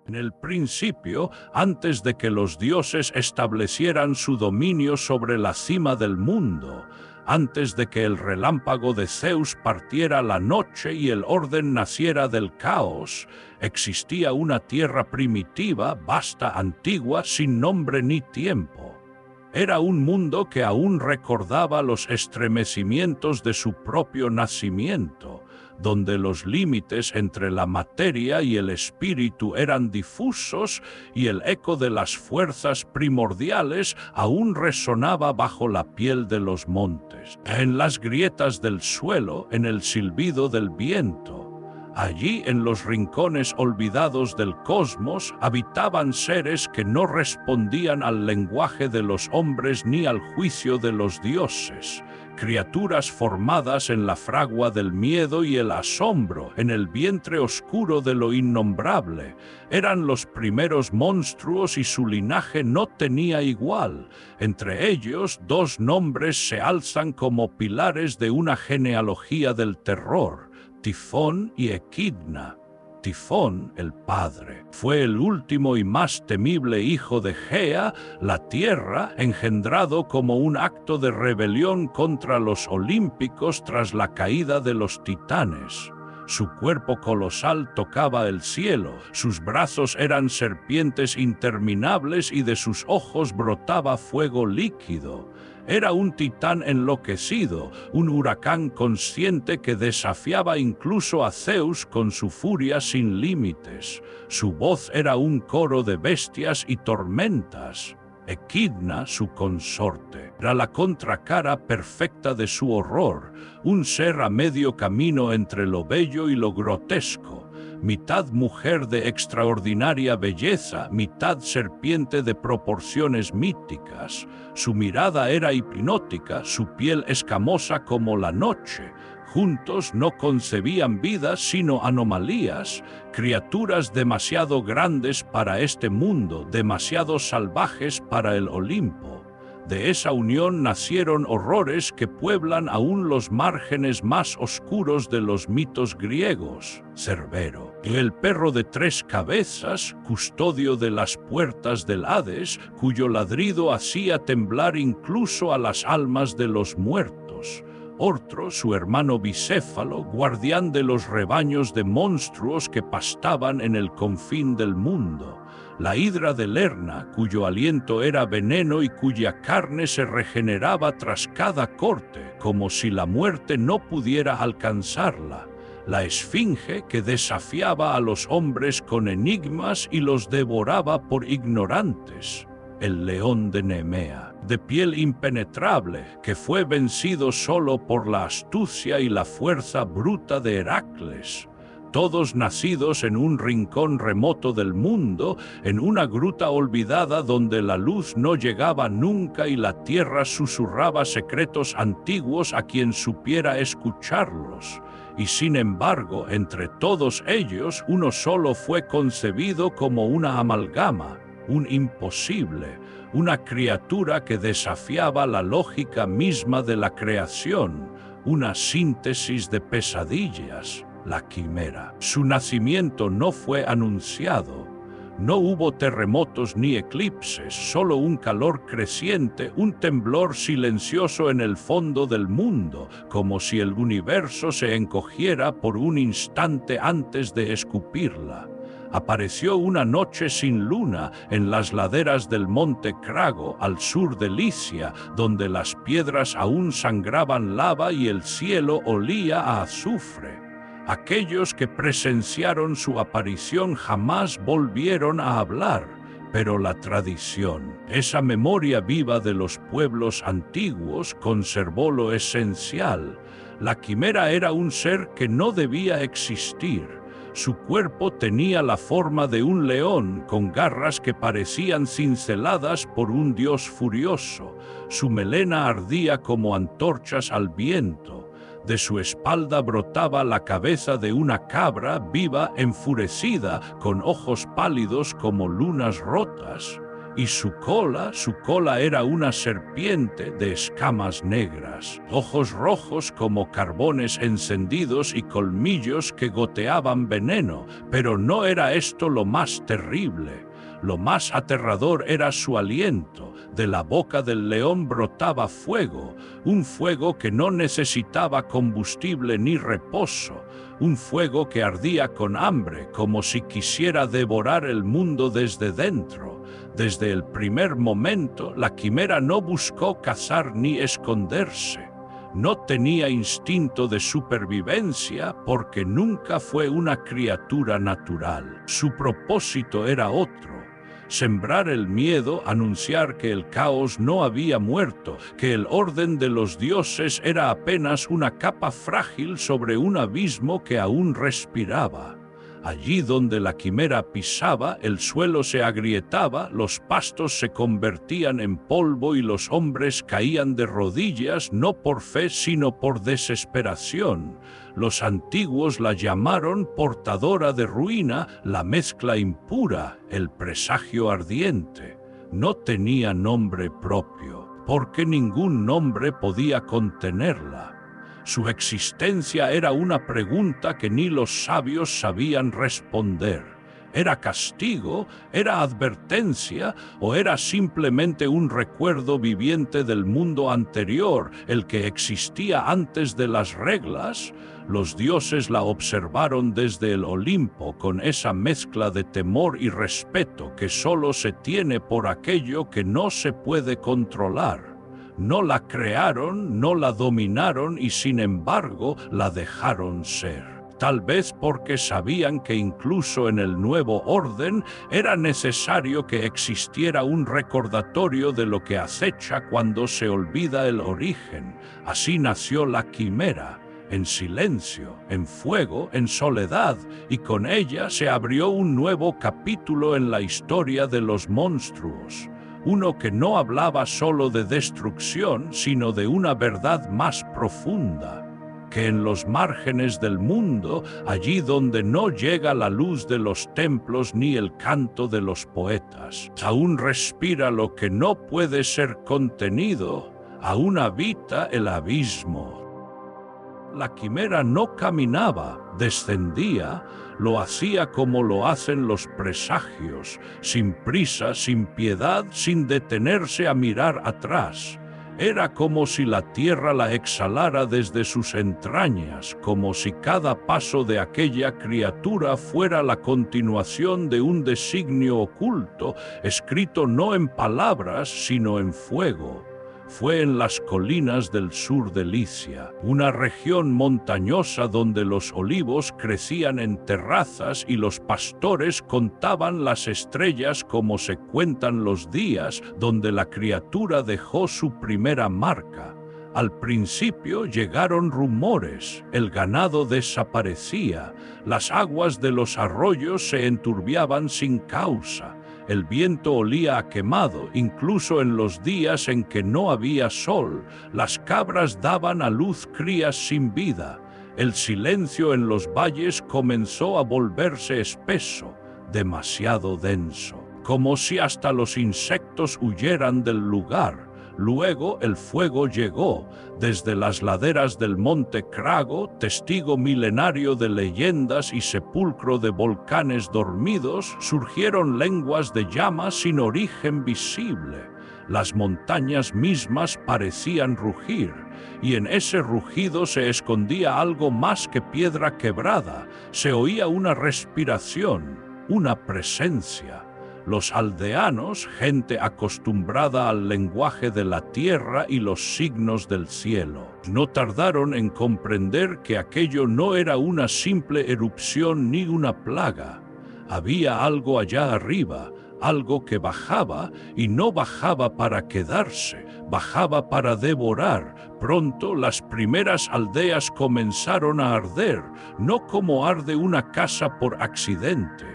En el principio, antes de que los dioses establecieran su dominio sobre la cima del mundo, antes de que el relámpago de Zeus partiera la noche y el orden naciera del caos, existía una tierra primitiva, vasta, antigua, sin nombre ni tiempo. Era un mundo que aún recordaba los estremecimientos de su propio nacimiento, donde los límites entre la materia y el espíritu eran difusos y el eco de las fuerzas primordiales aún resonaba bajo la piel de los montes, en las grietas del suelo, en el silbido del viento. Allí, en los rincones olvidados del cosmos, habitaban seres que no respondían al lenguaje de los hombres ni al juicio de los dioses, criaturas formadas en la fragua del miedo y el asombro, en el vientre oscuro de lo innombrable. Eran los primeros monstruos y su linaje no tenía igual. Entre ellos, dos nombres se alzan como pilares de una genealogía del terror: Tifón y Equidna. Tifón, el padre, fue el último y más temible hijo de Gea, la tierra, engendrado como un acto de rebelión contra los olímpicos tras la caída de los titanes. Su cuerpo colosal tocaba el cielo, sus brazos eran serpientes interminables y de sus ojos brotaba fuego líquido. Era un titán enloquecido, un huracán consciente que desafiaba incluso a Zeus con su furia sin límites. Su voz era un coro de bestias y tormentas. Equidna, su consorte, era la contracara perfecta de su horror, un ser a medio camino entre lo bello y lo grotesco, mitad mujer de extraordinaria belleza, mitad serpiente de proporciones míticas. Su mirada era hipnótica, su piel escamosa como la noche. Juntos no concebían vida sino anomalías, criaturas demasiado grandes para este mundo, demasiado salvajes para el Olimpo. De esa unión nacieron horrores que pueblan aún los márgenes más oscuros de los mitos griegos. Cerbero, el perro de tres cabezas, custodio de las puertas del Hades, cuyo ladrido hacía temblar incluso a las almas de los muertos. Ortro, su hermano bicéfalo, guardián de los rebaños de monstruos que pastaban en el confín del mundo. La hidra de Lerna, cuyo aliento era veneno y cuya carne se regeneraba tras cada corte, como si la muerte no pudiera alcanzarla. La esfinge, que desafiaba a los hombres con enigmas y los devoraba por ignorantes. El león de Nemea, de piel impenetrable, que fue vencido solo por la astucia y la fuerza bruta de Heracles. Todos nacidos en un rincón remoto del mundo, en una gruta olvidada donde la luz no llegaba nunca y la tierra susurraba secretos antiguos a quien supiera escucharlos. Y sin embargo, entre todos ellos, uno solo fue concebido como una amalgama, un imposible, una criatura que desafiaba la lógica misma de la creación, una síntesis de pesadillas. La quimera. Su nacimiento no fue anunciado. No hubo terremotos ni eclipses, solo un calor creciente, un temblor silencioso en el fondo del mundo, como si el universo se encogiera por un instante antes de escupirla. Apareció una noche sin luna en las laderas del monte Crago, al sur de Licia, donde las piedras aún sangraban lava y el cielo olía a azufre. Aquellos que presenciaron su aparición jamás volvieron a hablar, pero la tradición, esa memoria viva de los pueblos antiguos, conservó lo esencial. La quimera era un ser que no debía existir. Su cuerpo tenía la forma de un león, con garras que parecían cinceladas por un dios furioso. Su melena ardía como antorchas al viento. De su espalda brotaba la cabeza de una cabra viva, enfurecida, con ojos pálidos como lunas rotas. y su cola era una serpiente de escamas negras, ojos rojos como carbones encendidos y colmillos que goteaban veneno, pero no era esto lo más terrible. Lo más aterrador era su aliento. De la boca del león brotaba fuego, un fuego que no necesitaba combustible ni reposo, un fuego que ardía con hambre, como si quisiera devorar el mundo desde dentro. Desde el primer momento, la quimera no buscó cazar ni esconderse. No tenía instinto de supervivencia porque nunca fue una criatura natural. Su propósito era otro: sembrar el miedo, anunciar que el caos no había muerto, que el orden de los dioses era apenas una capa frágil sobre un abismo que aún respiraba. Allí donde la quimera pisaba, el suelo se agrietaba, los pastos se convertían en polvo y los hombres caían de rodillas, no por fe sino por desesperación. Los antiguos la llamaron portadora de ruina, la mezcla impura, el presagio ardiente. No tenía nombre propio, porque ningún nombre podía contenerla. Su existencia era una pregunta que ni los sabios sabían responder. ¿Era castigo? ¿Era advertencia? ¿O era simplemente un recuerdo viviente del mundo anterior, el que existía antes de las reglas? Los dioses la observaron desde el Olimpo con esa mezcla de temor y respeto que solo se tiene por aquello que no se puede controlar. No la crearon, no la dominaron y sin embargo la dejaron ser. Tal vez porque sabían que incluso en el nuevo orden era necesario que existiera un recordatorio de lo que acecha cuando se olvida el origen. Así nació la quimera, en silencio, en fuego, en soledad, y con ella se abrió un nuevo capítulo en la historia de los monstruos. Uno que no hablaba solo de destrucción, sino de una verdad más profunda, que en los márgenes del mundo, allí donde no llega la luz de los templos ni el canto de los poetas, aún respira lo que no puede ser contenido, aún habita el abismo. La quimera no caminaba, descendía, lo hacía como lo hacen los presagios, sin prisa, sin piedad, sin detenerse a mirar atrás. Era como si la tierra la exhalara desde sus entrañas, como si cada paso de aquella criatura fuera la continuación de un designio oculto, escrito no en palabras, sino en fuego. Fue en las colinas del sur de Licia, una región montañosa donde los olivos crecían en terrazas y los pastores contaban las estrellas como se cuentan los días, donde la criatura dejó su primera marca. Al principio llegaron rumores, el ganado desaparecía, las aguas de los arroyos se enturbiaban sin causa. El viento olía a quemado, incluso en los días en que no había sol. Las cabras daban a luz crías sin vida. El silencio en los valles comenzó a volverse espeso, demasiado denso, como si hasta los insectos huyeran del lugar. Luego el fuego llegó, desde las laderas del monte Crago, testigo milenario de leyendas y sepulcro de volcanes dormidos, surgieron lenguas de llamas sin origen visible. Las montañas mismas parecían rugir, y en ese rugido se escondía algo más que piedra quebrada. Se oía una respiración, una presencia. Los aldeanos, gente acostumbrada al lenguaje de la tierra y los signos del cielo, no tardaron en comprender que aquello no era una simple erupción ni una plaga. Había algo allá arriba, algo que bajaba, y no bajaba para quedarse, bajaba para devorar. Pronto las primeras aldeas comenzaron a arder, no como arde una casa por accidente.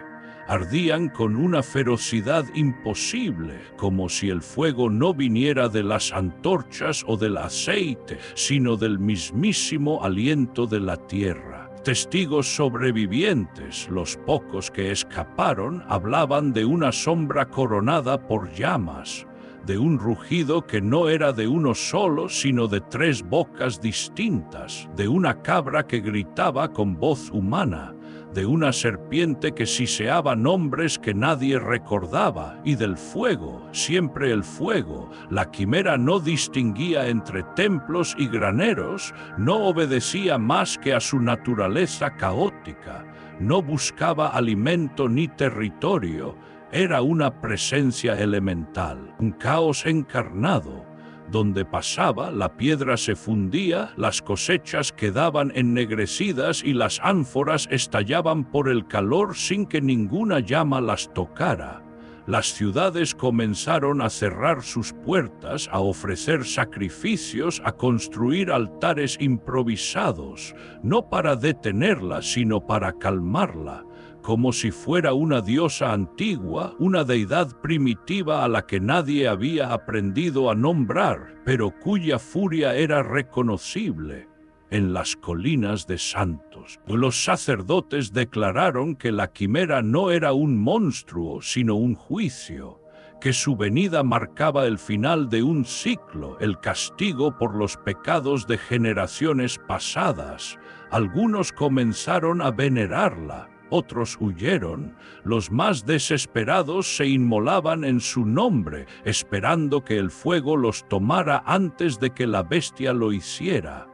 Ardían con una ferocidad imposible, como si el fuego no viniera de las antorchas o del aceite, sino del mismísimo aliento de la tierra. testigos sobrevivientes, los pocos que escaparon, hablaban de una sombra coronada por llamas, de un rugido que no era de uno solo, sino de 3 bocas distintas, de una cabra que gritaba con voz humana, de una serpiente que siseaba nombres que nadie recordaba, y del fuego, siempre el fuego. La quimera no distinguía entre templos y graneros, no obedecía más que a su naturaleza caótica, no buscaba alimento ni territorio. Era una presencia elemental, un caos encarnado. Donde pasaba, la piedra se fundía, las cosechas quedaban ennegrecidas y las ánforas estallaban por el calor sin que ninguna llama las tocara. Las ciudades comenzaron a cerrar sus puertas, a ofrecer sacrificios, a construir altares improvisados, no para detenerla, sino para calmarla, como si fuera una diosa antigua, una deidad primitiva a la que nadie había aprendido a nombrar, pero cuya furia era reconocible. En las colinas de Santos, los sacerdotes declararon que la quimera no era un monstruo, sino un juicio, que su venida marcaba el final de un ciclo, el castigo por los pecados de generaciones pasadas. Algunos comenzaron a venerarla, otros huyeron. Los más desesperados se inmolaban en su nombre, esperando que el fuego los tomara antes de que la bestia lo hiciera.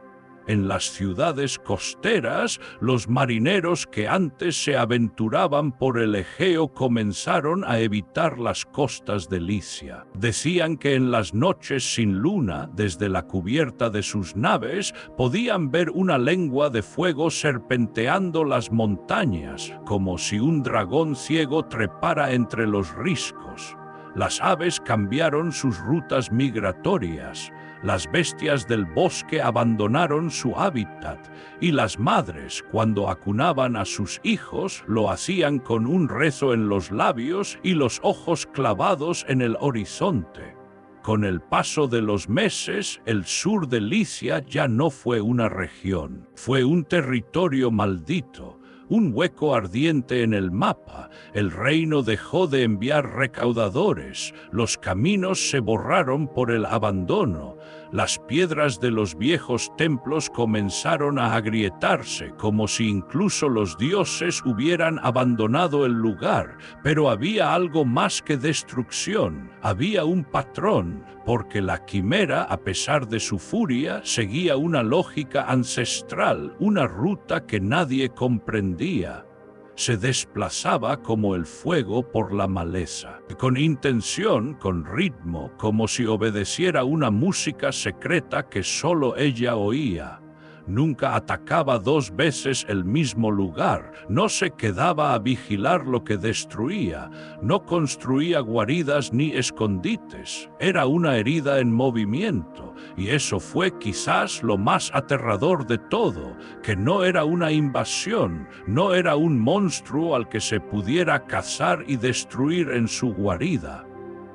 En las ciudades costeras, los marineros que antes se aventuraban por el Egeo comenzaron a evitar las costas de Licia. Decían que en las noches sin luna, desde la cubierta de sus naves, podían ver una lengua de fuego serpenteando las montañas, como si un dragón ciego trepara entre los riscos. Las aves cambiaron sus rutas migratorias, las bestias del bosque abandonaron su hábitat, y las madres, cuando acunaban a sus hijos, lo hacían con un rezo en los labios y los ojos clavados en el horizonte. Con el paso de los meses, el sur de Licia ya no fue una región, fue un territorio maldito, un hueco ardiente en el mapa. El reino dejó de enviar recaudadores, los caminos se borraron por el abandono, las piedras de los viejos templos comenzaron a agrietarse, como si incluso los dioses hubieran abandonado el lugar. Pero había algo más que destrucción, había un patrón, porque la quimera, a pesar de su furia, seguía una lógica ancestral, una ruta que nadie comprendía. Se desplazaba como el fuego por la maleza, con intención, con ritmo, como si obedeciera una música secreta que solo ella oía. Nunca atacaba 2 veces el mismo lugar, no se quedaba a vigilar lo que destruía, no construía guaridas ni escondites, era una herida en movimiento, y eso fue quizás lo más aterrador de todo, que no era una invasión, no era un monstruo al que se pudiera cazar y destruir en su guarida.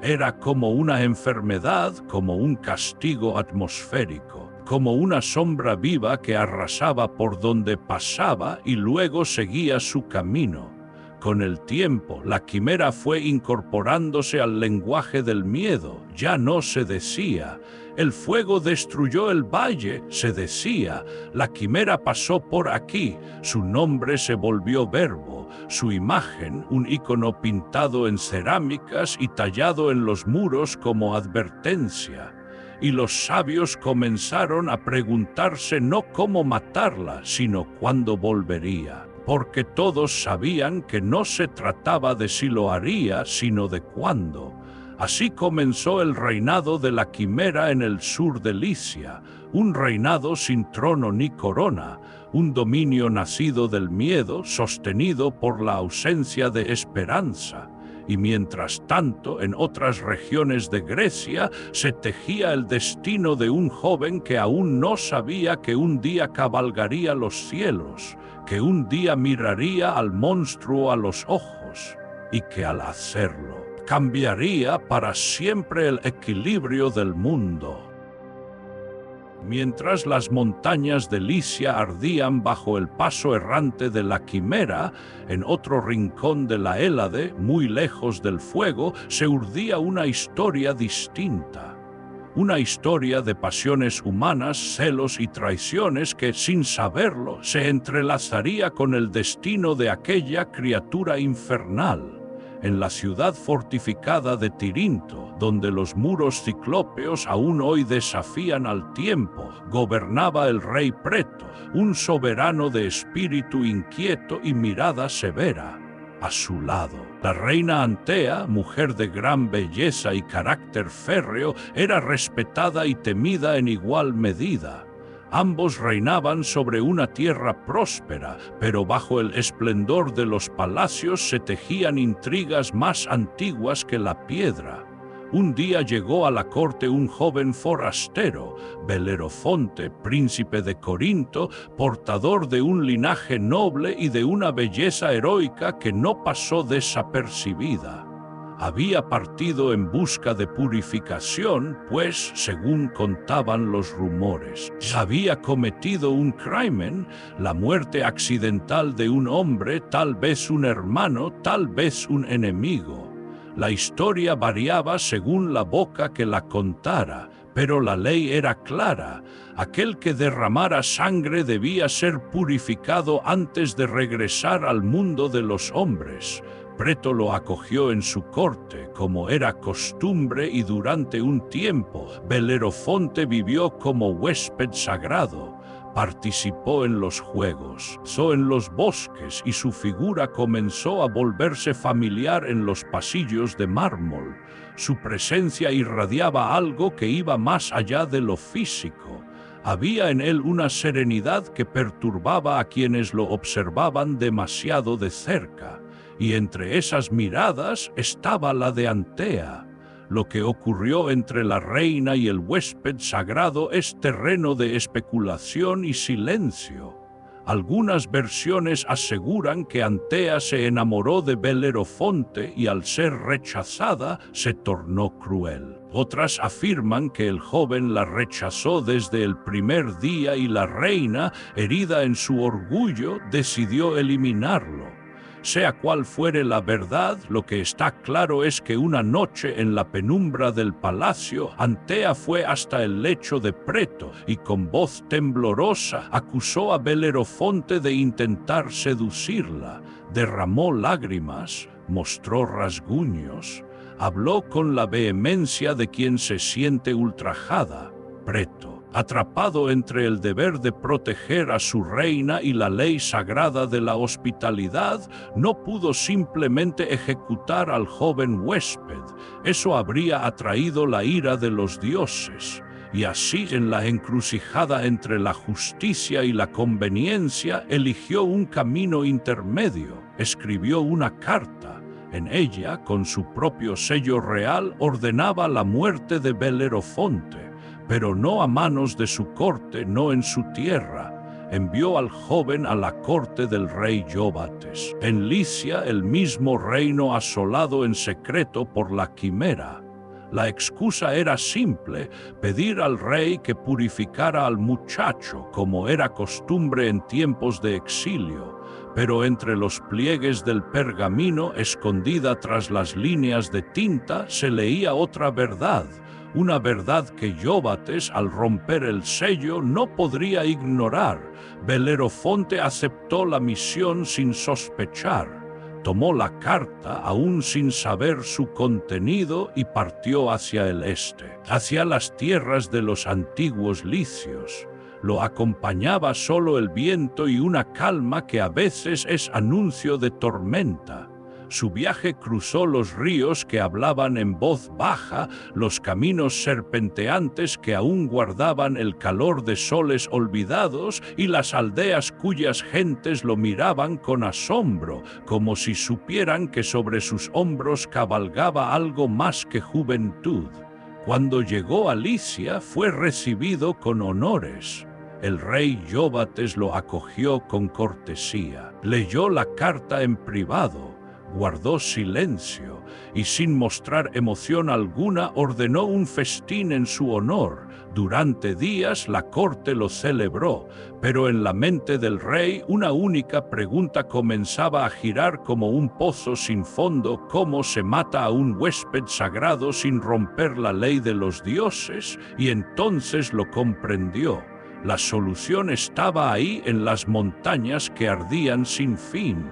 Era como una enfermedad, como un castigo atmosférico, como una sombra viva que arrasaba por donde pasaba y luego seguía su camino. Con el tiempo, la quimera fue incorporándose al lenguaje del miedo. Ya no se decía, el fuego destruyó el valle, se decía, la quimera pasó por aquí. Su nombre se volvió verbo, su imagen, un icono pintado en cerámicas y tallado en los muros como advertencia. Y los sabios comenzaron a preguntarse no cómo matarla, sino cuándo volvería, porque todos sabían que no se trataba de si lo haría, sino de cuándo. Así comenzó el reinado de la quimera en el sur de Licia, un reinado sin trono ni corona, un dominio nacido del miedo, sostenido por la ausencia de esperanza. Y mientras tanto, en otras regiones de Grecia, se tejía el destino de un joven que aún no sabía que un día cabalgaría los cielos, que un día miraría al monstruo a los ojos, y que al hacerlo, cambiaría para siempre el equilibrio del mundo. Mientras las montañas de Licia ardían bajo el paso errante de la Quimera, en otro rincón de la Hélade, muy lejos del fuego, se urdía una historia distinta. Una historia de pasiones humanas, celos y traiciones que, sin saberlo, se entrelazaría con el destino de aquella criatura infernal. En la ciudad fortificada de Tirinto, donde los muros ciclópeos aún hoy desafían al tiempo, gobernaba el rey Preto, un soberano de espíritu inquieto y mirada severa. A su lado, la reina Antea, mujer de gran belleza y carácter férreo, era respetada y temida en igual medida. Ambos reinaban sobre una tierra próspera, pero bajo el esplendor de los palacios se tejían intrigas más antiguas que la piedra. Un día llegó a la corte un joven forastero, Belerofonte, príncipe de Corinto, portador de un linaje noble y de una belleza heroica que no pasó desapercibida. Había partido en busca de purificación, pues, según contaban los rumores, había cometido un crimen, la muerte accidental de un hombre, tal vez un hermano, tal vez un enemigo. La historia variaba según la boca que la contara, pero la ley era clara. Aquel que derramara sangre debía ser purificado antes de regresar al mundo de los hombres. Preto lo acogió en su corte, como era costumbre, y durante un tiempo Belerofonte vivió como huésped sagrado. Participó en los juegos, pasó en los bosques y su figura comenzó a volverse familiar en los pasillos de mármol. Su presencia irradiaba algo que iba más allá de lo físico. Había en él una serenidad que perturbaba a quienes lo observaban demasiado de cerca, y entre esas miradas estaba la de Antea. Lo que ocurrió entre la reina y el huésped sagrado es terreno de especulación y silencio. Algunas versiones aseguran que Antea se enamoró de Belerofonte y al ser rechazada se tornó cruel. Otras afirman que el joven la rechazó desde el primer día y la reina, herida en su orgullo, decidió eliminarlo. Sea cual fuere la verdad, lo que está claro es que una noche en la penumbra del palacio, Antea fue hasta el lecho de Preto y con voz temblorosa acusó a Belerofonte de intentar seducirla. Derramó lágrimas, mostró rasguños, habló con la vehemencia de quien se siente ultrajada. Preto, atrapado entre el deber de proteger a su reina y la ley sagrada de la hospitalidad, no pudo simplemente ejecutar al joven huésped. Eso habría atraído la ira de los dioses. Y así, en la encrucijada entre la justicia y la conveniencia, eligió un camino intermedio. Escribió una carta. En ella, con su propio sello real, ordenaba la muerte de Belerofonte, pero no a manos de su corte, no en su tierra. Envió al joven a la corte del rey Yóbates, en Licia, el mismo reino asolado en secreto por la Quimera. La excusa era simple: pedir al rey que purificara al muchacho, como era costumbre en tiempos de exilio. Pero entre los pliegues del pergamino, escondida tras las líneas de tinta, se leía otra verdad. Una verdad que Yóbates, al romper el sello, no podría ignorar. Belerofonte aceptó la misión sin sospechar. Tomó la carta, aún sin saber su contenido, y partió hacia el este, hacia las tierras de los antiguos licios. Lo acompañaba solo el viento y una calma que a veces es anuncio de tormenta. Su viaje cruzó los ríos que hablaban en voz baja, los caminos serpenteantes que aún guardaban el calor de soles olvidados y las aldeas cuyas gentes lo miraban con asombro, como si supieran que sobre sus hombros cabalgaba algo más que juventud. Cuando llegó a Licia, fue recibido con honores. El rey Yóbates lo acogió con cortesía. Leyó la carta en privado. guardó silencio y sin mostrar emoción alguna ordenó un festín en su honor. Durante días la corte lo celebró, pero en la mente del rey una única pregunta comenzaba a girar como un pozo sin fondo: ¿cómo se mata a un huésped sagrado sin romper la ley de los dioses? Y entonces lo comprendió. La solución estaba ahí, en las montañas que ardían sin fin.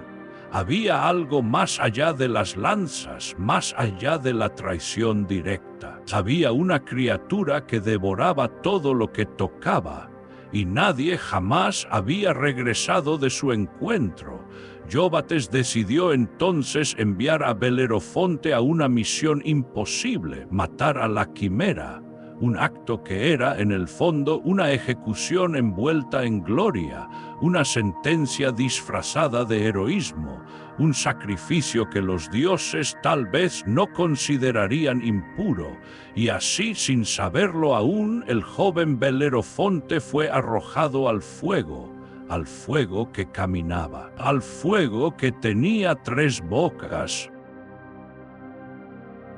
Había algo más allá de las lanzas, más allá de la traición directa. Había una criatura que devoraba todo lo que tocaba, y nadie jamás había regresado de su encuentro. Iobates decidió entonces enviar a Belerofonte a una misión imposible: matar a la quimera. Un acto que era, en el fondo, una ejecución envuelta en gloria, una sentencia disfrazada de heroísmo, un sacrificio que los dioses tal vez no considerarían impuro. Y así, sin saberlo aún, el joven Belerofonte fue arrojado al fuego que caminaba, al fuego que tenía 3 bocas.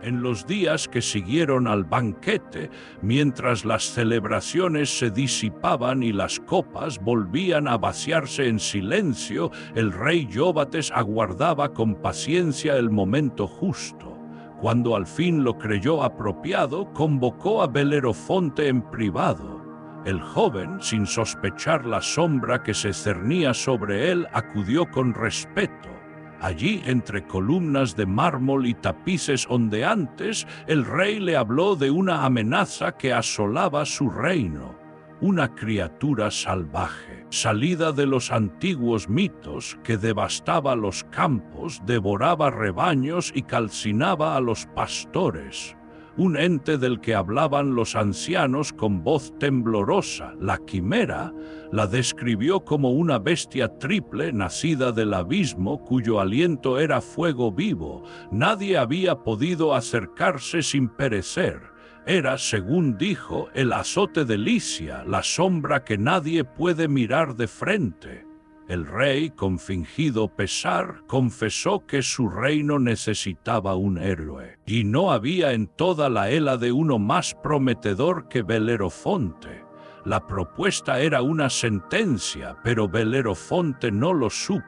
En los días que siguieron al banquete, mientras las celebraciones se disipaban y las copas volvían a vaciarse en silencio, el rey Iobates aguardaba con paciencia el momento justo. Cuando al fin lo creyó apropiado, convocó a Belerofonte en privado. El joven, sin sospechar la sombra que se cernía sobre él, acudió con respeto. Allí, entre columnas de mármol y tapices ondeantes, el rey le habló de una amenaza que asolaba su reino: una criatura salvaje, salida de los antiguos mitos, que devastaba los campos, devoraba rebaños y calcinaba a los pastores. Un ente del que hablaban los ancianos con voz temblorosa, la quimera, la describió como una bestia triple nacida del abismo, cuyo aliento era fuego vivo. Nadie había podido acercarse sin perecer. Era, según dijo, el azote de Licia, la sombra que nadie puede mirar de frente. El rey, con fingido pesar, confesó que su reino necesitaba un héroe, y no había en toda la Hélade uno más prometedor que Belerofonte. La propuesta era una sentencia, pero Belerofonte no lo supo.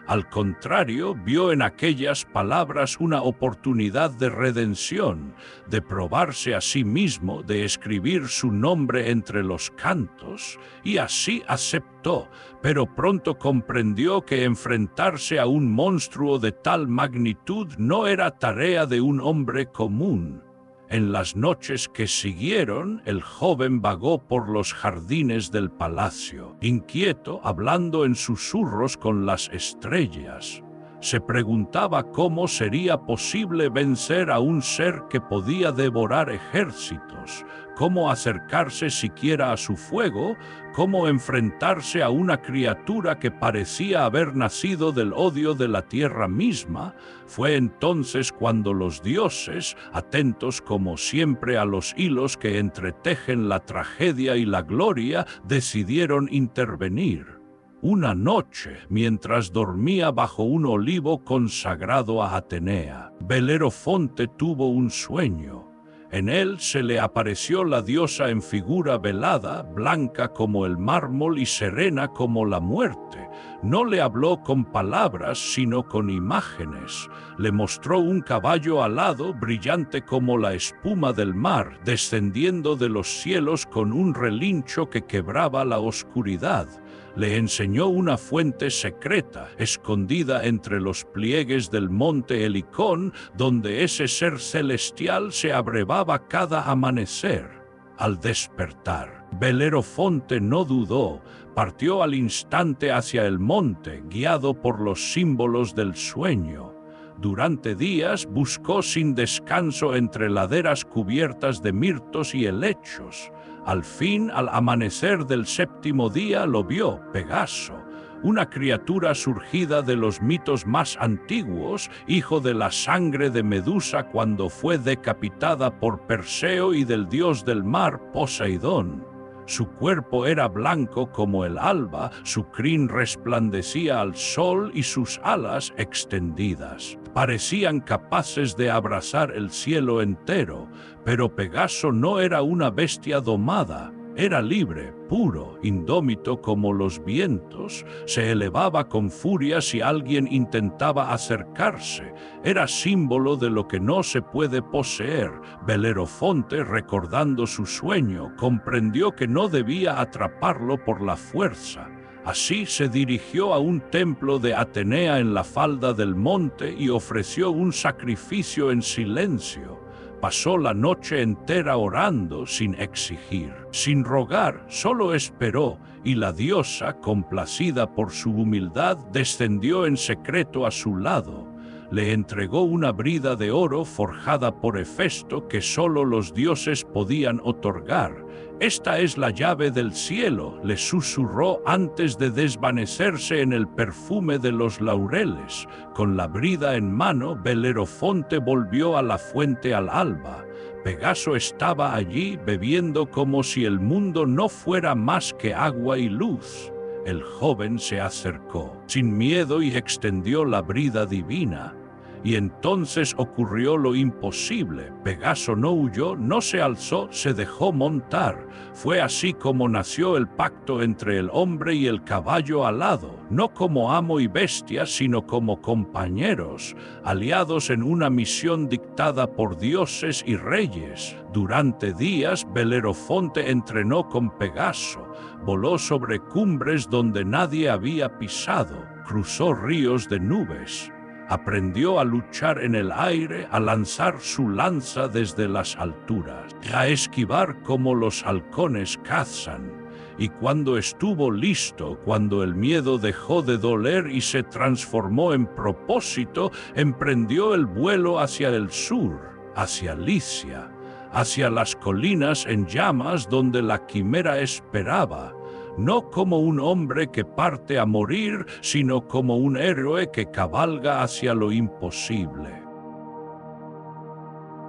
Al contrario, vio en aquellas palabras una oportunidad de redención, de probarse a sí mismo, de escribir su nombre entre los cantos, y así aceptó, pero pronto comprendió que enfrentarse a un monstruo de tal magnitud no era tarea de un hombre común. En las noches que siguieron, el joven vagó por los jardines del palacio, inquieto, hablando en susurros con las estrellas. Se preguntaba cómo sería posible vencer a un ser que podía devorar ejércitos, cómo acercarse siquiera a su fuego, cómo enfrentarse a una criatura que parecía haber nacido del odio de la tierra misma. Fue entonces cuando los dioses, atentos como siempre a los hilos que entretejen la tragedia y la gloria, decidieron intervenir. Una noche, mientras dormía bajo un olivo consagrado a Atenea, Belerofonte tuvo un sueño. En él se le apareció la diosa en figura velada, blanca como el mármol y serena como la muerte. No le habló con palabras, sino con imágenes. Le mostró un caballo alado, brillante como la espuma del mar, descendiendo de los cielos con un relincho que quebraba la oscuridad. Le enseñó una fuente secreta, escondida entre los pliegues del monte Helicón, donde ese ser celestial se abrevaba cada amanecer. Al despertar, Belerofonte no dudó, partió al instante hacia el monte, guiado por los símbolos del sueño. Durante días buscó sin descanso entre laderas cubiertas de mirtos y helechos. Al fin, al amanecer del 7º día, lo vio: Pegaso, una criatura surgida de los mitos más antiguos, hijo de la sangre de Medusa cuando fue decapitada por Perseo y del dios del mar, Poseidón. Su cuerpo era blanco como el alba, su crin resplandecía al sol y sus alas extendidas parecían capaces de abrazar el cielo entero, pero Pegaso no era una bestia domada. Era libre, puro, indómito como los vientos, se elevaba con furia si alguien intentaba acercarse. Era símbolo de lo que no se puede poseer. Belerofonte, recordando su sueño, comprendió que no debía atraparlo por la fuerza. Así se dirigió a un templo de Atenea en la falda del monte y ofreció un sacrificio en silencio. Pasó la noche entera orando sin exigir, sin rogar, solo esperó, y la diosa, complacida por su humildad, descendió en secreto a su lado. Le entregó una brida de oro forjada por Hefesto que solo los dioses podían otorgar. «Esta es la llave del cielo», le susurró antes de desvanecerse en el perfume de los laureles. Con la brida en mano, Belerofonte volvió a la fuente al alba. Pegaso estaba allí bebiendo como si el mundo no fuera más que agua y luz. El joven se acercó, sin miedo, y extendió la brida divina. Y entonces ocurrió lo imposible. Pegaso no huyó, no se alzó, se dejó montar. Fue así como nació el pacto entre el hombre y el caballo alado, no como amo y bestia, sino como compañeros, aliados en una misión dictada por dioses y reyes. Durante días, Belerofonte entrenó con Pegaso, voló sobre cumbres donde nadie había pisado, cruzó ríos de nubes. Aprendió a luchar en el aire, a lanzar su lanza desde las alturas, a esquivar como los halcones cazan. Y cuando estuvo listo, cuando el miedo dejó de doler y se transformó en propósito, emprendió el vuelo hacia el sur, hacia Licia, hacia las colinas en llamas donde la quimera esperaba. No como un hombre que parte a morir, sino como un héroe que cabalga hacia lo imposible.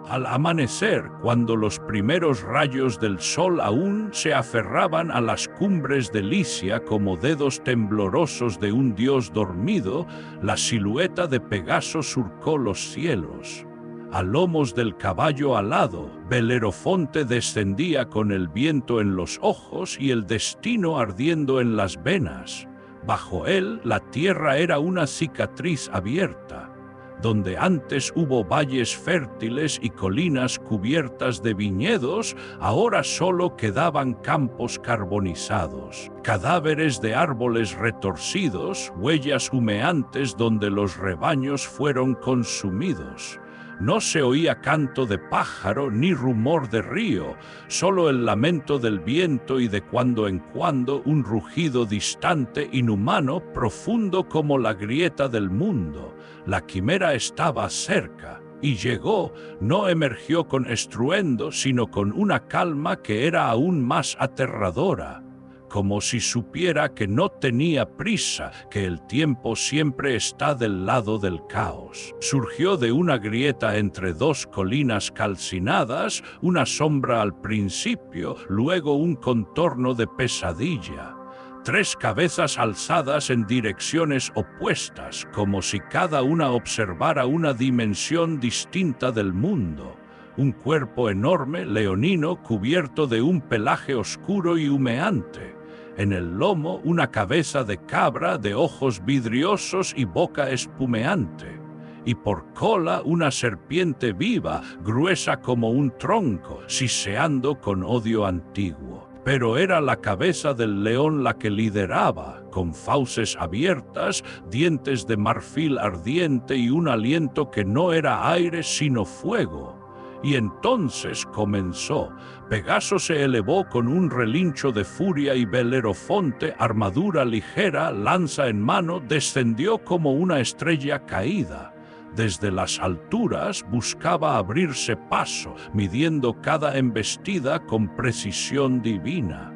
Al amanecer, cuando los primeros rayos del sol aún se aferraban a las cumbres de Licia como dedos temblorosos de un dios dormido, la silueta de Pegaso surcó los cielos. A lomos del caballo alado, Belerofonte descendía con el viento en los ojos y el destino ardiendo en las venas. Bajo él, la tierra era una cicatriz abierta. Donde antes hubo valles fértiles y colinas cubiertas de viñedos, ahora solo quedaban campos carbonizados, cadáveres de árboles retorcidos, huellas humeantes donde los rebaños fueron consumidos. No se oía canto de pájaro ni rumor de río, solo el lamento del viento y de cuando en cuando un rugido distante, inhumano, profundo como la grieta del mundo. La quimera estaba cerca y llegó, no emergió con estruendo, sino con una calma que era aún más aterradora. Como si supiera que no tenía prisa, que el tiempo siempre está del lado del caos. Surgió de una grieta entre dos colinas calcinadas, una sombra al principio, luego un contorno de pesadilla. Tres cabezas alzadas en direcciones opuestas, como si cada una observara una dimensión distinta del mundo. Un cuerpo enorme, leonino, cubierto de un pelaje oscuro y humeante. En el lomo, una cabeza de cabra de ojos vidriosos y boca espumeante. Y por cola, una serpiente viva, gruesa como un tronco, siseando con odio antiguo. Pero era la cabeza del león la que lideraba, con fauces abiertas, dientes de marfil ardiente y un aliento que no era aire sino fuego. Y entonces comenzó. Pegaso se elevó con un relincho de furia y Belerofonte, armadura ligera, lanza en mano, descendió como una estrella caída. Desde las alturas buscaba abrirse paso, midiendo cada embestida con precisión divina.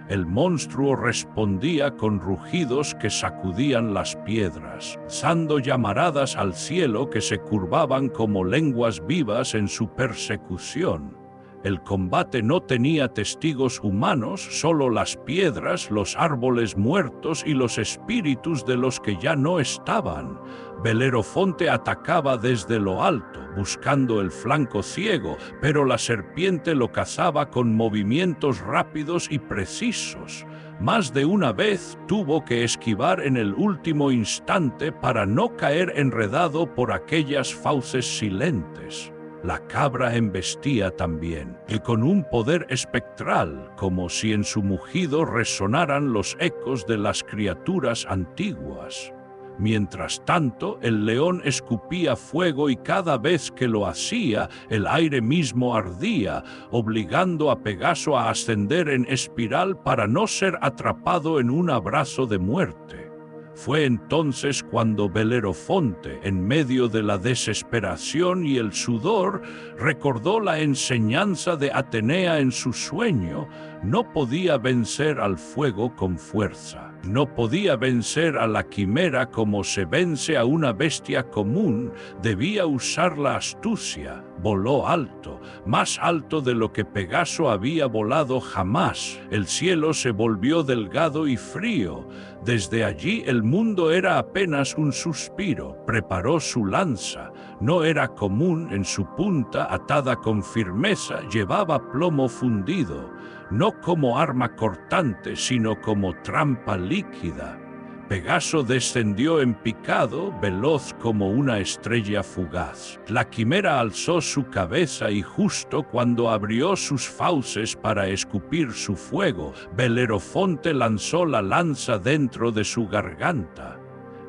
El monstruo respondía con rugidos que sacudían las piedras, lanzando llamaradas al cielo que se curvaban como lenguas vivas en su persecución. El combate no tenía testigos humanos, solo las piedras, los árboles muertos y los espíritus de los que ya no estaban. Belerofonte atacaba desde lo alto, buscando el flanco ciego, pero la serpiente lo cazaba con movimientos rápidos y precisos. Más de una vez tuvo que esquivar en el último instante para no caer enredado por aquellas fauces silentes. La cabra embestía también, y con un poder espectral, como si en su mugido resonaran los ecos de las criaturas antiguas. Mientras tanto, el león escupía fuego y cada vez que lo hacía, el aire mismo ardía, obligando a Pegaso a ascender en espiral para no ser atrapado en un abrazo de muerte. Fue entonces cuando Belerofonte, en medio de la desesperación y el sudor, recordó la enseñanza de Atenea en su sueño. No podía vencer al fuego con fuerza. No podía vencer a la quimera como se vence a una bestia común. Debía usar la astucia. Voló alto, más alto de lo que Pegaso había volado jamás. El cielo se volvió delgado y frío. Desde allí el mundo era apenas un suspiro. Preparó su lanza. No era común, en su punta, atada con firmeza, llevaba plomo fundido. No como arma cortante, sino como trampa líquida. Pegaso descendió en picado, veloz como una estrella fugaz. La quimera alzó su cabeza y justo cuando abrió sus fauces para escupir su fuego, Belerofonte lanzó la lanza dentro de su garganta.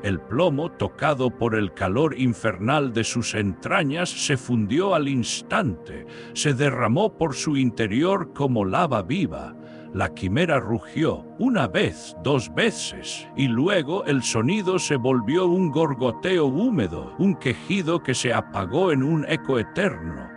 El plomo, tocado por el calor infernal de sus entrañas, se fundió al instante, se derramó por su interior como lava viva. La quimera rugió, una vez, 2 veces, y luego el sonido se volvió un gorgoteo húmedo, un quejido que se apagó en un eco eterno.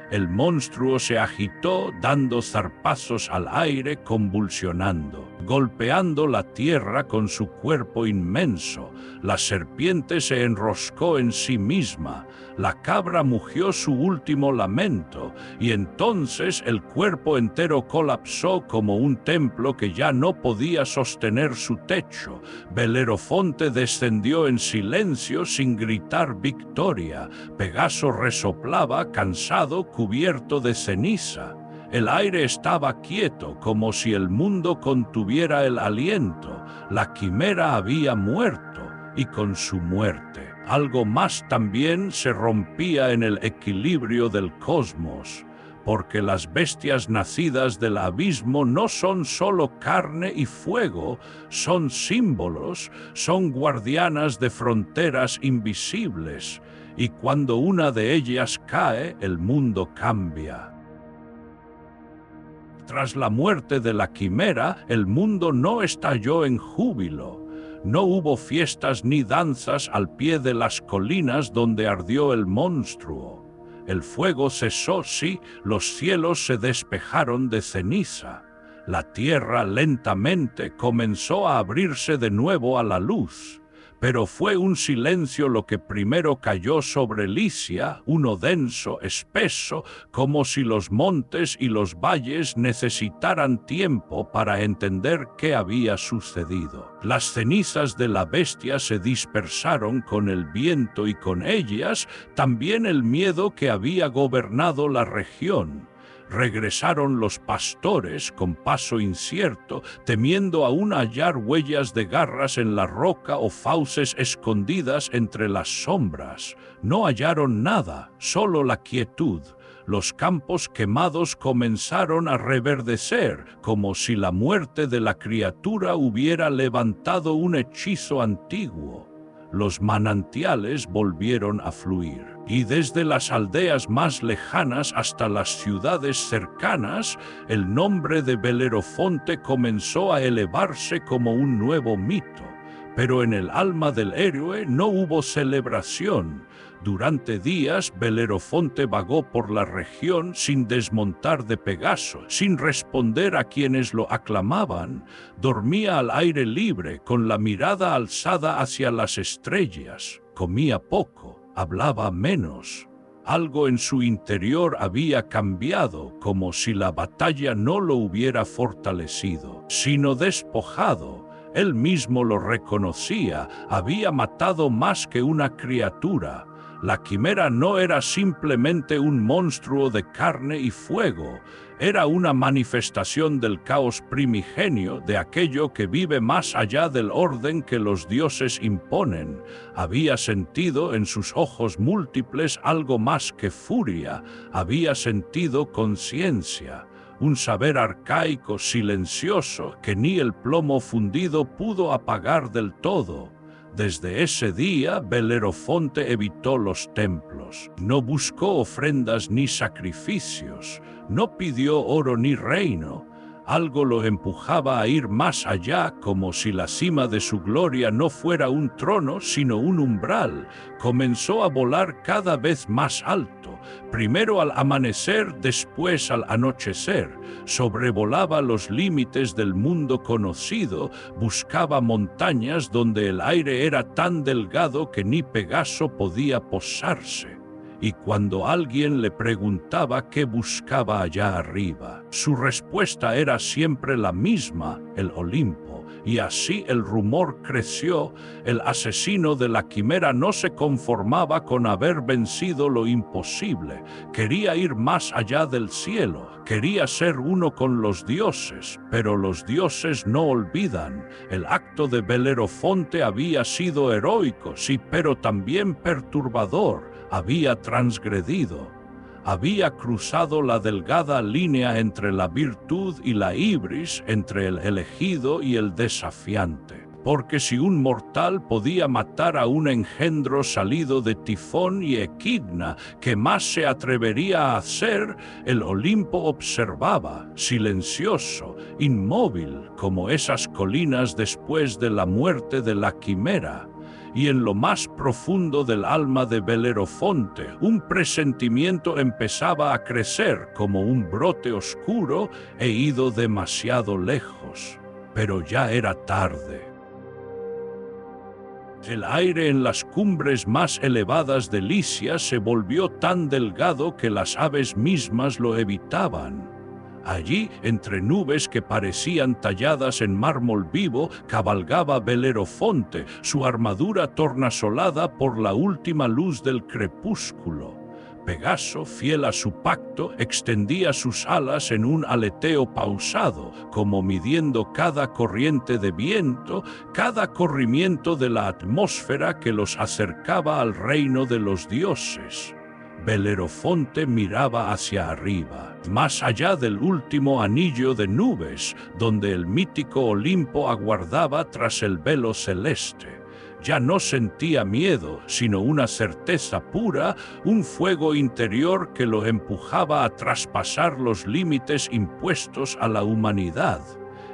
El monstruo se agitó, dando zarpazos al aire, convulsionando, golpeando la tierra con su cuerpo inmenso. La serpiente se enroscó en sí misma, la cabra mugió su último lamento, y entonces el cuerpo entero colapsó como un templo que ya no podía sostener su techo. Belerofonte descendió en silencio sin gritar victoria. Pegaso resoplaba, cansado, cubierto de ceniza. El aire estaba quieto, como si el mundo contuviera el aliento. La quimera había muerto, y con su muerte, algo más también se rompía en el equilibrio del cosmos, porque las bestias nacidas del abismo no son solo carne y fuego, son símbolos, son guardianas de fronteras invisibles, y cuando una de ellas cae, el mundo cambia. Tras la muerte de la quimera, el mundo no estalló en júbilo. No hubo fiestas ni danzas al pie de las colinas donde ardió el monstruo. El fuego cesó, sí, los cielos se despejaron de ceniza. La tierra lentamente comenzó a abrirse de nuevo a la luz. Pero fue un silencio lo que primero cayó sobre Licia, uno denso, espeso, como si los montes y los valles necesitaran tiempo para entender qué había sucedido. Las cenizas de la bestia se dispersaron con el viento y con ellas también el miedo que había gobernado la región. Regresaron los pastores con paso incierto, temiendo aún hallar huellas de garras en la roca o fauces escondidas entre las sombras. No hallaron nada, solo la quietud. Los campos quemados comenzaron a reverdecer, como si la muerte de la criatura hubiera levantado un hechizo antiguo. Los manantiales volvieron a fluir, y desde las aldeas más lejanas hasta las ciudades cercanas, el nombre de Belerofonte comenzó a elevarse como un nuevo mito. Pero en el alma del héroe no hubo celebración. Durante días, Belerofonte vagó por la región sin desmontar de Pegaso, sin responder a quienes lo aclamaban. Dormía al aire libre, con la mirada alzada hacia las estrellas. Comía poco, hablaba menos. Algo en su interior había cambiado, como si la batalla no lo hubiera fortalecido, sino despojado. Él mismo lo reconocía, había matado más que una criatura. La quimera no era simplemente un monstruo de carne y fuego, era una manifestación del caos primigenio, de aquello que vive más allá del orden que los dioses imponen. Había sentido en sus ojos múltiples algo más que furia, había sentido conciencia. Un saber arcaico, silencioso, que ni el plomo fundido pudo apagar del todo. Desde ese día, Belerofonte evitó los templos, no buscó ofrendas ni sacrificios, no pidió oro ni reino. Algo lo empujaba a ir más allá, como si la cima de su gloria no fuera un trono, sino un umbral. Comenzó a volar cada vez más alto, primero al amanecer, después al anochecer. Sobrevolaba los límites del mundo conocido, buscaba montañas donde el aire era tan delgado que ni Pegaso podía posarse. Y cuando alguien le preguntaba qué buscaba allá arriba, su respuesta era siempre la misma: el Olimpo. Y así el rumor creció. El asesino de la quimera no se conformaba con haber vencido lo imposible. Quería ir más allá del cielo, quería ser uno con los dioses, pero los dioses no olvidan. El acto de Belerofonte había sido heroico, sí, pero también perturbador. Había transgredido, había cruzado la delgada línea entre la virtud y la ibris, entre el elegido y el desafiante. Porque si un mortal podía matar a un engendro salido de Tifón y Equidna, ¿qué más se atrevería a hacer? El Olimpo observaba, silencioso, inmóvil, como esas colinas después de la muerte de la quimera. Y en lo más profundo del alma de Belerofonte, un presentimiento empezaba a crecer como un brote oscuro. He ido demasiado lejos, pero ya era tarde. El aire en las cumbres más elevadas de Licia se volvió tan delgado que las aves mismas lo evitaban. Allí, entre nubes que parecían talladas en mármol vivo, cabalgaba Belerofonte, su armadura tornasolada por la última luz del crepúsculo. Pegaso, fiel a su pacto, extendía sus alas en un aleteo pausado, como midiendo cada corriente de viento, cada corrimiento de la atmósfera que los acercaba al reino de los dioses. Belerofonte miraba hacia arriba, más allá del último anillo de nubes, donde el mítico Olimpo aguardaba tras el velo celeste. Ya no sentía miedo, sino una certeza pura, un fuego interior que lo empujaba a traspasar los límites impuestos a la humanidad.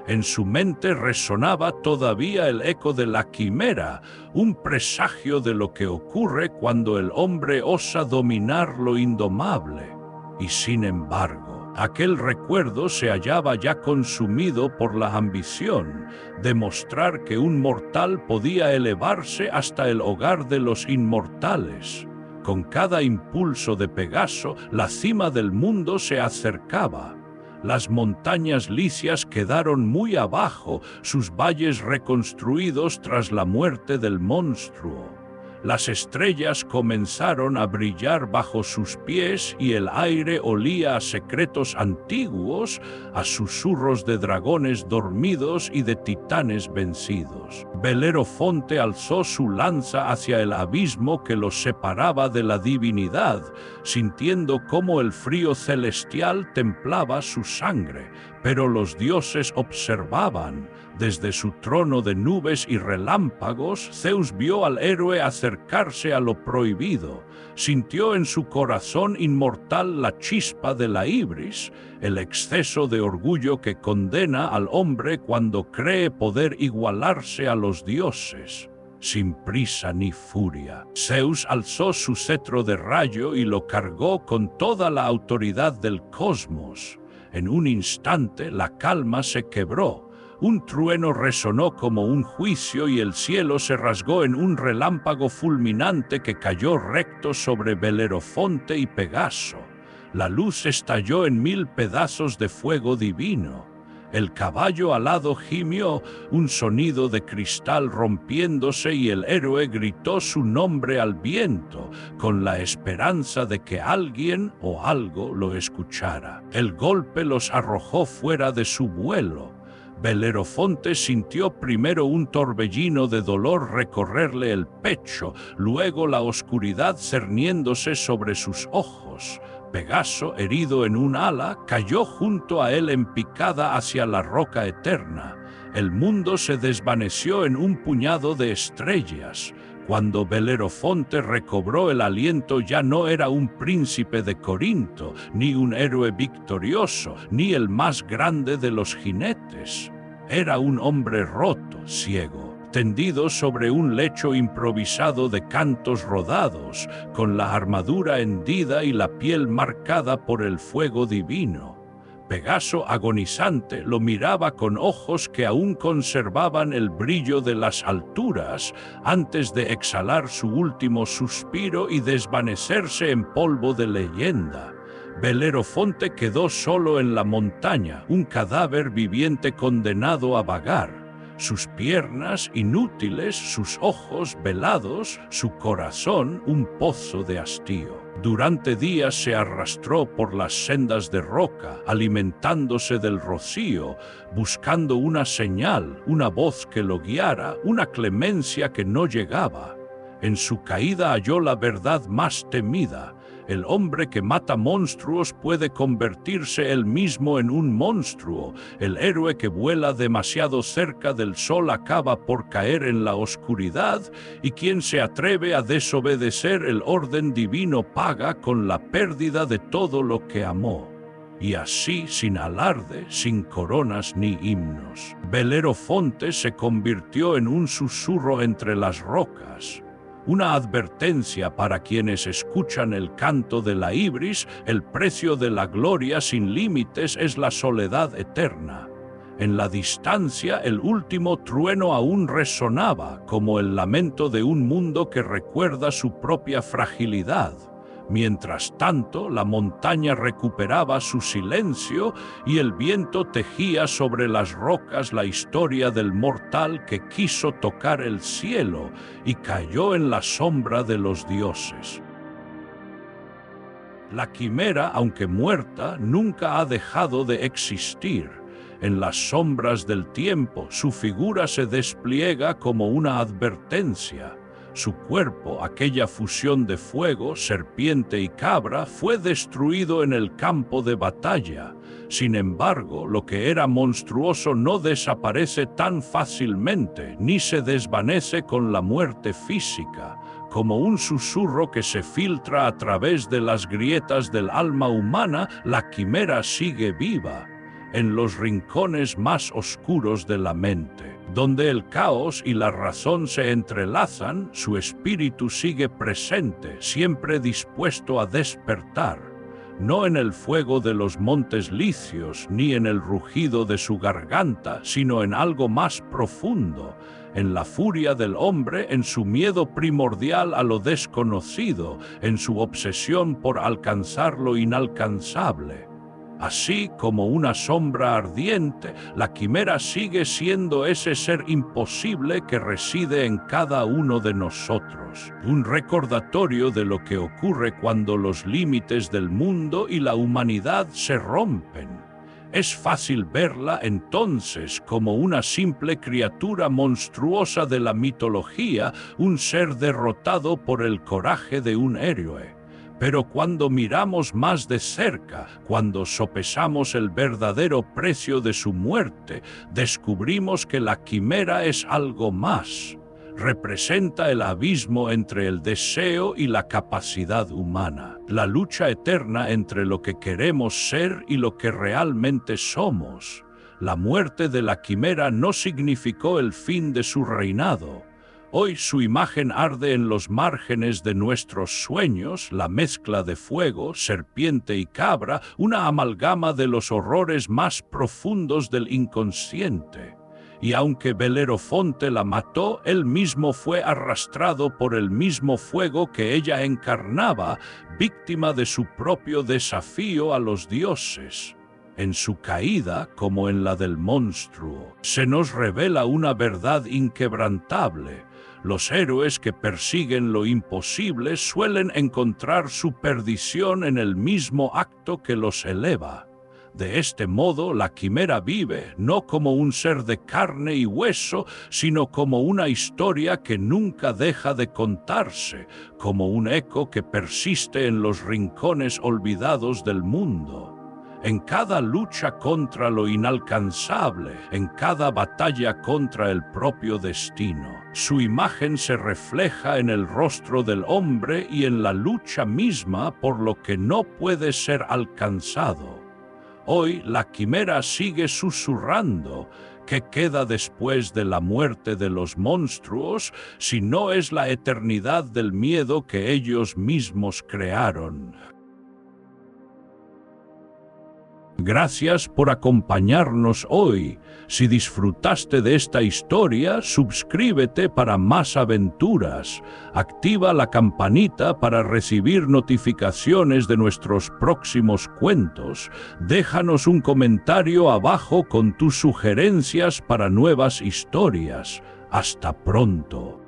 En su mente resonaba todavía el eco de la quimera, un presagio de lo que ocurre cuando el hombre osa dominar lo indomable. Y sin embargo, aquel recuerdo se hallaba ya consumido por la ambición, demostrar que un mortal podía elevarse hasta el hogar de los inmortales. Con cada impulso de Pegaso, la cima del mundo se acercaba. Las montañas licias quedaron muy abajo, sus valles reconstruidos tras la muerte del monstruo. Las estrellas comenzaron a brillar bajo sus pies y el aire olía a secretos antiguos, a susurros de dragones dormidos y de titanes vencidos. Belerofonte alzó su lanza hacia el abismo que los separaba de la divinidad, sintiendo cómo el frío celestial templaba su sangre, pero los dioses observaban. Desde su trono de nubes y relámpagos, Zeus vio al héroe acercarse a lo prohibido. Sintió en su corazón inmortal la chispa de la ibris, el exceso de orgullo que condena al hombre cuando cree poder igualarse a los dioses. Sin prisa ni furia, Zeus alzó su cetro de rayo y lo cargó con toda la autoridad del cosmos. En un instante la calma se quebró. Un trueno resonó como un juicio y el cielo se rasgó en un relámpago fulminante que cayó recto sobre Belerofonte y Pegaso. La luz estalló en 1000 pedazos de fuego divino. El caballo alado gimió, un sonido de cristal rompiéndose, y el héroe gritó su nombre al viento, con la esperanza de que alguien o algo lo escuchara. El golpe los arrojó fuera de su vuelo. Belerofonte sintió primero un torbellino de dolor recorrerle el pecho, luego la oscuridad cerniéndose sobre sus ojos. Pegaso, herido en un ala, cayó junto a él en picada hacia la roca eterna. El mundo se desvaneció en un puñado de estrellas. Cuando Belerofonte recobró el aliento, ya no era un príncipe de Corinto, ni un héroe victorioso, ni el más grande de los jinetes. Era un hombre roto, ciego, tendido sobre un lecho improvisado de cantos rodados, con la armadura hendida y la piel marcada por el fuego divino. Pegaso, agonizante, lo miraba con ojos que aún conservaban el brillo de las alturas, antes de exhalar su último suspiro y desvanecerse en polvo de leyenda. Belerofonte quedó solo en la montaña, un cadáver viviente condenado a vagar. Sus piernas inútiles, sus ojos velados, su corazón un pozo de hastío. Durante días se arrastró por las sendas de roca, alimentándose del rocío, buscando una señal, una voz que lo guiara, una clemencia que no llegaba. En su caída halló la verdad más temida. El hombre que mata monstruos puede convertirse él mismo en un monstruo. El héroe que vuela demasiado cerca del sol acaba por caer en la oscuridad, y quien se atreve a desobedecer el orden divino paga con la pérdida de todo lo que amó. Y así, sin alarde, sin coronas ni himnos, Belerofonte se convirtió en un susurro entre las rocas. Una advertencia para quienes escuchan el canto de la ibris: el precio de la gloria sin límites es la soledad eterna. En la distancia, el último trueno aún resonaba, como el lamento de un mundo que recuerda su propia fragilidad. Mientras tanto, la montaña recuperaba su silencio y el viento tejía sobre las rocas la historia del mortal que quiso tocar el cielo y cayó en la sombra de los dioses. La quimera, aunque muerta, nunca ha dejado de existir. En las sombras del tiempo, su figura se despliega como una advertencia. Su cuerpo, aquella fusión de fuego, serpiente y cabra, fue destruido en el campo de batalla. Sin embargo, lo que era monstruoso no desaparece tan fácilmente, ni se desvanece con la muerte física. Como un susurro que se filtra a través de las grietas del alma humana, la quimera sigue viva, en los rincones más oscuros de la mente. Donde el caos y la razón se entrelazan, su espíritu sigue presente, siempre dispuesto a despertar. No en el fuego de los montes licios, ni en el rugido de su garganta, sino en algo más profundo, en la furia del hombre, en su miedo primordial a lo desconocido, en su obsesión por alcanzar lo inalcanzable. Así como una sombra ardiente, la quimera sigue siendo ese ser imposible que reside en cada uno de nosotros. Un recordatorio de lo que ocurre cuando los límites del mundo y la humanidad se rompen. Es fácil verla entonces como una simple criatura monstruosa de la mitología, un ser derrotado por el coraje de un héroe. Pero cuando miramos más de cerca, cuando sopesamos el verdadero precio de su muerte, descubrimos que la quimera es algo más. Representa el abismo entre el deseo y la capacidad humana, la lucha eterna entre lo que queremos ser y lo que realmente somos. La muerte de la quimera no significó el fin de su reinado. Hoy su imagen arde en los márgenes de nuestros sueños, la mezcla de fuego, serpiente y cabra, una amalgama de los horrores más profundos del inconsciente. y aunque Belerofonte la mató, él mismo fue arrastrado por el mismo fuego que ella encarnaba, víctima de su propio desafío a los dioses. En su caída, como en la del monstruo, se nos revela una verdad inquebrantable. Los héroes que persiguen lo imposible suelen encontrar su perdición en el mismo acto que los eleva. De este modo, la quimera vive, no como un ser de carne y hueso, sino como una historia que nunca deja de contarse, como un eco que persiste en los rincones olvidados del mundo. En cada lucha contra lo inalcanzable, en cada batalla contra el propio destino, su imagen se refleja en el rostro del hombre y en la lucha misma por lo que no puede ser alcanzado. Hoy la quimera sigue susurrando. ¿Qué queda después de la muerte de los monstruos si no es la eternidad del miedo que ellos mismos crearon? Gracias por acompañarnos hoy. Si disfrutaste de esta historia, suscríbete para más aventuras. Activa la campanita para recibir notificaciones de nuestros próximos cuentos. Déjanos un comentario abajo con tus sugerencias para nuevas historias. Hasta pronto.